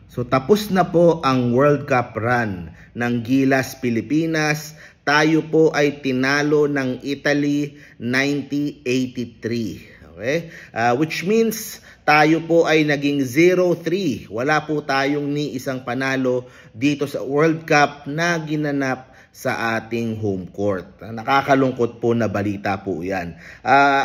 So tapos na po ang World Cup run ng Gilas Pilipinas. Tayo po ay tinalo ng Italy 1983. Okay? Which means tayo po ay naging 0-3. Wala po tayong ni isang panalo dito sa World Cup na ginanap sa ating home court. Nakakalungkot po na balita po yan.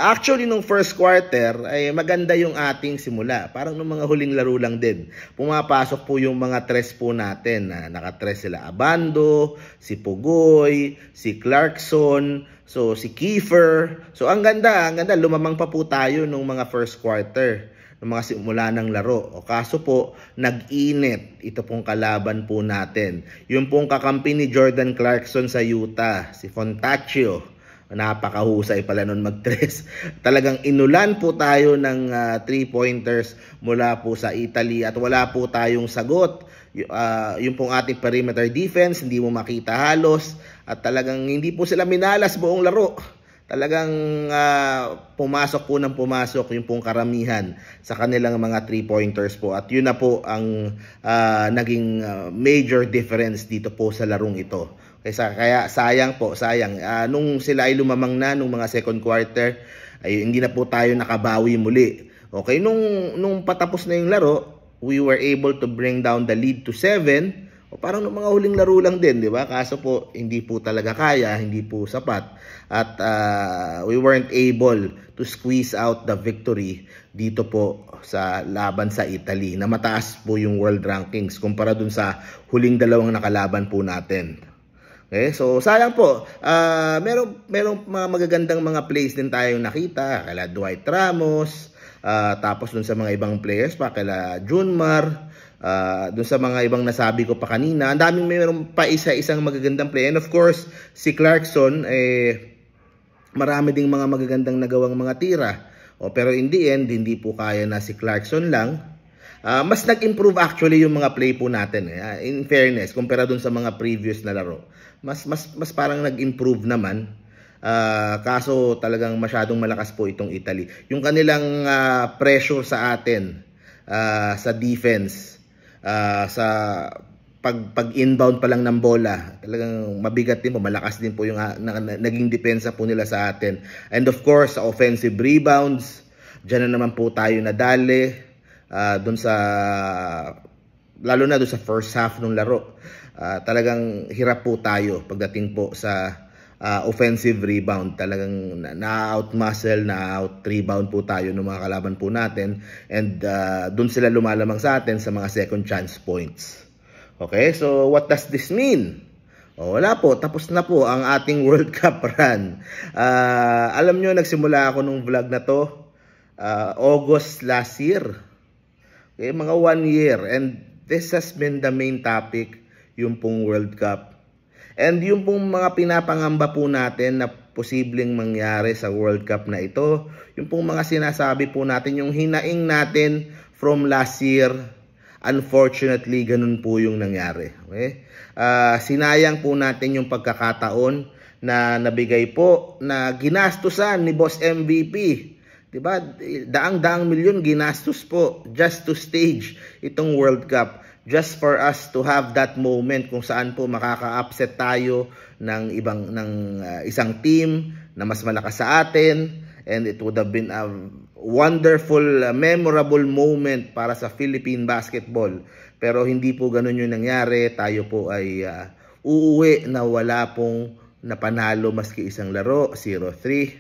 Actually, nung first quarter, ay maganda yung ating simula. Parang nung mga huling laro lang din. Pumapasok po yung mga tres po natin. Nakatres sila Abando, si Pugoy, si Clarkson, so si Kiefer. So ang ganda. Lumamang pa po tayo nung mga first quarter, ng mga simula ng laro. O kaso po, nag-init ito pong kalaban po natin. Yung pong kakampi ni Jordan Clarkson sa Utah, si Fontaccio. Napakahusay pala nun mag-tres. Talagang inulan po tayo ng 3-pointers mula po sa Italy at wala po tayong sagot. Yung pong ating perimeter defense, hindi mo makita halos. At talagang hindi po sila minalas buong laro. Talagang pumasok yung pong karamihan sa kanilang mga 3-pointers po. At yun na po ang naging major difference dito po sa larong ito. Kaya sayang. Nung sila ay lumamang na nung mga second quarter, ay hindi na po tayo nakabawi muli. Okay, nung patapos na yung laro, we were able to bring down the lead to 7. O parang mga huling laro lang din, di ba? Kaso po, hindi po talaga kaya, hindi po sapat. At we weren't able to squeeze out the victory dito po sa laban sa Italy, na mataas po yung world rankings kumpara dun sa huling dalawang nakalaban po natin. Okay, so sayang po. Merong mga magagandang mga plays din tayong nakita, kala Dwight Ramos, tapos dun sa mga ibang players pa, kala Junmar, dun sa mga ibang nasabi ko pa kanina. Ang daming mayroon pa isang magagandang play. And of course, si Clarkson, marami ding mga magagandang nagawang mga tira. Pero in the end, hindi po kaya na si Clarkson lang. Mas nag-improve actually yung mga play po natin. In fairness, kumpara dun sa mga previous na laro. Mas parang nag-improve naman. Kaso talagang masyadong malakas po itong Italy. Yung kanilang pressure sa atin, sa defense, sa pag-inbound pa lang ng bola, talagang mabigat din po, malakas din po yung naging depensa po nila sa atin. And of course, sa offensive rebounds, dyan na naman po tayo nadali, lalo na doon sa first half ng laro. Talagang hirap po tayo pagdating po sa offensive rebound. Talagang na-out-muscle, na-out-rebound po tayo ng mga kalaban po natin. And dun sila lumalamang sa atin sa mga second chance points. Okay, so what does this mean? Wala po, tapos na po ang ating World Cup run. Alam nyo, nagsimula ako nung vlog na to August last year. Okay, mga 1 year. And this has been the main topic, yung pong World Cup. And yung pong mga pinapangamba po natin na posibleng mangyari sa World Cup na ito, yung pong mga sinasabi po natin, yung hinaing natin from last year, unfortunately, ganun po yung nangyari. Okay? Sinayang po natin yung pagkakataon na nabigay po, na ginastusan ni Boss MVP. Diba? Daang-daang milyon ginastos po just to stage itong World Cup. Just for us to have that moment kung saan po makaka-upset tayo ng isang team na mas malakas sa atin, and it would have been a wonderful, memorable moment para sa Philippine basketball. Pero hindi po ganun yung nangyari. Tayo po ay uuwi na wala pong napanalo maski isang laro, 0-3.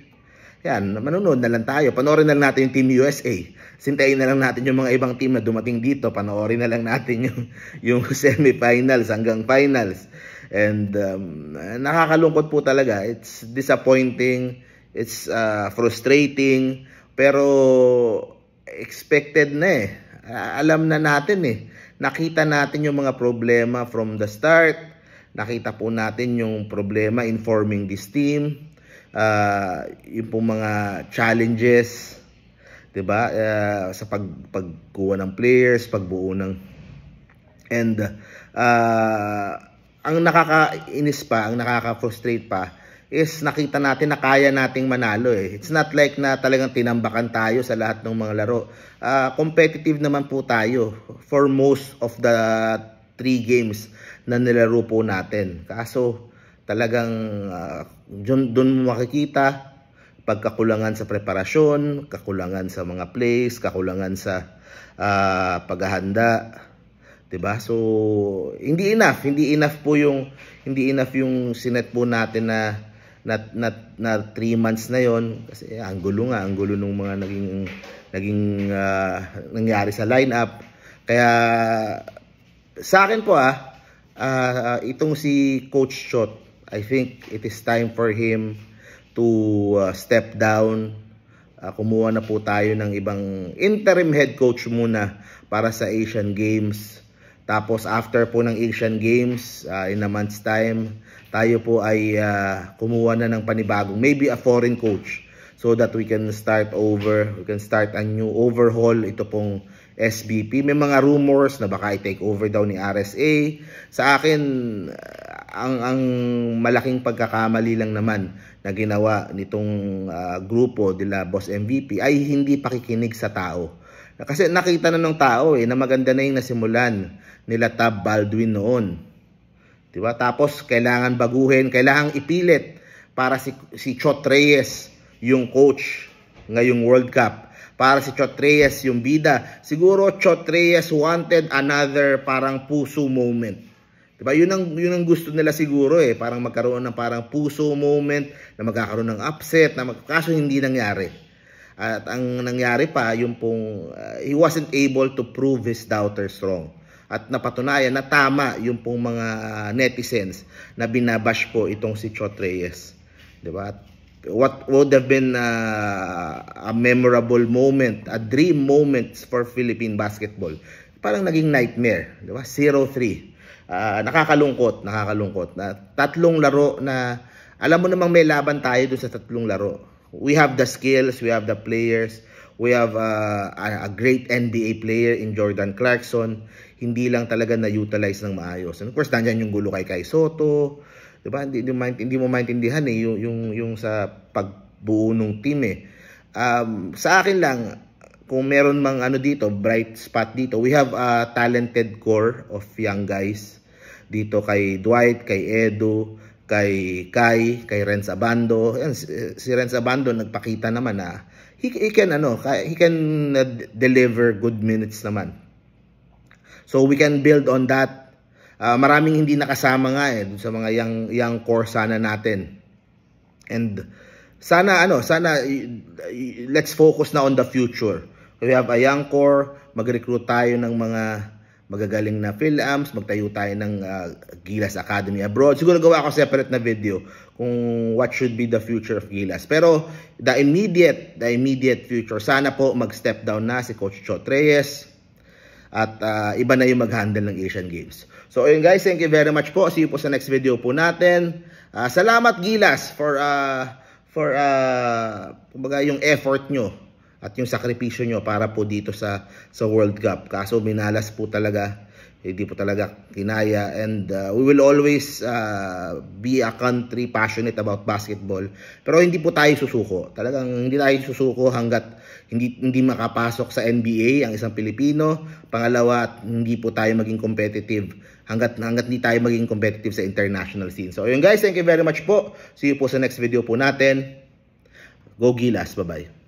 Yan, manonood na lang tayo. Panoorin na lang natin yung Team USA. Sintayin na lang natin yung mga ibang team na dumating dito. Panoorin na lang natin yung semifinals hanggang finals. And nakakalungkot po talaga. It's disappointing. It's frustrating. Pero expected na alam na natin Nakita natin yung mga problema from the start. Nakita po natin yung problema in forming this team. Yung pong mga challenges, 'di ba? Sa pagkuha ng players, pagbuo ng, and ang nakakainis pa, ang nakaka-frustrate pa is nakita natin na kaya nating manalo eh. It's not like na talagang tinambakan tayo sa lahat ng mga laro. Competitive naman po tayo for most of the 3 games na nilaro po natin. Kaso talagang doon mo makikita pagkakulangan sa preparasyon, kakulangan sa mga plays, kakulangan sa paghahanda, 'di ba? So hindi enough yung sinet po natin na 3 months na yon, kasi ang gulo nung mga naging nangyari sa lineup. Kaya sa akin po itong si Coach Chot, I think it is time for him to step down. Kumuha na po tayo ng ibang interim head coach muna para sa Asian Games. Tapos after po ng Asian Games, in a month's time, tayo po ay kumuha na ng panibagong, maybe a foreign coach, so that we can start over, we can start a new overhaul ito pong SBP. May mga rumors na baka i-take over daw ni RSA. Sa akin, ang malaking pagkakamali lang naman na ginawa nitong grupo nila Boss MVP ay hindi pakikinig sa tao. Kasi nakita na ng tao na maganda na yung nasimulan nila Tab Baldwin noon. Diba? Tapos kailangan baguhin, kailangan ipilit para si Chot Reyes yung coach ngayong World Cup. Para si Chot Reyes yung bida. Siguro Chot Reyes wanted another parang puso moment. Diba? Yun ang gusto nila siguro parang magkaroon ng parang puso moment, na magkakaroon ng upset, kaso hindi nangyari. At ang nangyari pa, yung pong he wasn't able to prove his doubters wrong. At napatunayan na tama yung pong mga netizens na binabash po itong si Chot Reyes. Diba? What would have been a memorable moment, a dream moment for Philippine basketball, parang naging nightmare. Diba? 0-3. Nakakalungkot na 3 laro na alam mo namang may laban tayo dun sa 3 laro. We have the skills, we have the players, we have a great NBA player in Jordan Clarkson. Hindi lang talaga na-utilize ng maayos. And of course, nandiyan yung gulo kay Soto. Diba? Hindi mo maintindihan yung sa pagbuo ng team sa akin lang, kung meron mang dito, bright spot dito, we have a talented core of young guys dito kay Dwight, kay Edu, kay Kai, kay Renz Abando. Yan, si Renz Abando nagpakita naman na he can deliver good minutes naman. So we can build on that. Maraming hindi nakasama nga sa mga young core sana natin. And sana let's focus na on the future. We have a young core, mag-recruit tayo ng mga magagaling na Phil-Amps, magtayo tayo ng Gilas Academy abroad. Siguro gawa ako separate na video kung what should be the future of Gilas. Pero the immediate future, sana po mag-step down na si Coach Chot Reyes at iba na yung mag-handle ng Asian Games. So ayun guys, thank you very much po. See you po sa next video po natin. Salamat Gilas for kumbaga yung effort nyo at yung sakripisyo nyo para po dito sa World Cup. Kaso minalas po talaga, hindi po talaga kinaya. And we will always be a country passionate about basketball. Pero hindi po tayo susuko. Talagang hindi tayo susuko hanggat hindi makapasok sa NBA ang isang Pilipino. Pangalawa, hindi po tayo maging competitive hanggat hindi tayo maging competitive sa international scene. So ayun guys, thank you very much po. See you po sa next video po natin. Go Gilas, bye-bye.